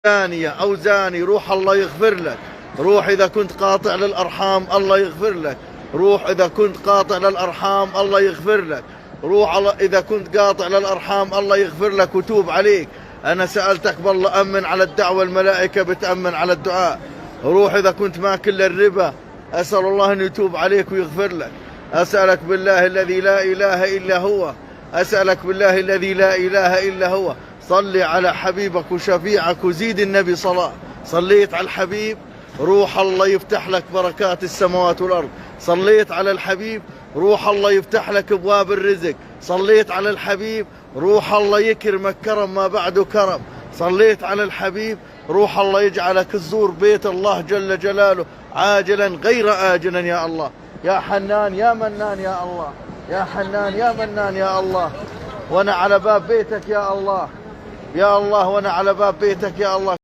زانية أو زاني روح الله يغفر لك. روح إذا كنت قاطع للأرحام الله يغفر لك. روح إذا كنت قاطع للأرحام الله يغفر لك. روح إذا كنت قاطع للأرحام الله يغفر لك وتوب عليك. أنا سألتك بالله أمن على الدعوة، الملائكة بتأمن على الدعاء. روح إذا كنت ماكل الربا أسأل الله أن يتوب عليك ويغفر لك. أسألك بالله الذي لا إله إلا هو، أسألك بالله الذي لا إله إلا هو، صلي على حبيبك وشفيعك وزيد النبي صلاة. صليت على الحبيب روح الله يفتح لك بركات السماوات والأرض. صليت على الحبيب روح الله يفتح لك أبواب الرزق. صليت على الحبيب روح الله يكرمك كرم ما بعده كرم. صليت على الحبيب روح الله يجعلك تزور بيت الله جل جلاله عاجلا غير آجلا يا الله. يا حنان يا منان يا الله، يا حنان يا منان يا الله. وأنا على باب بيتك يا الله، يا الله وأنا على باب بيتك يا الله.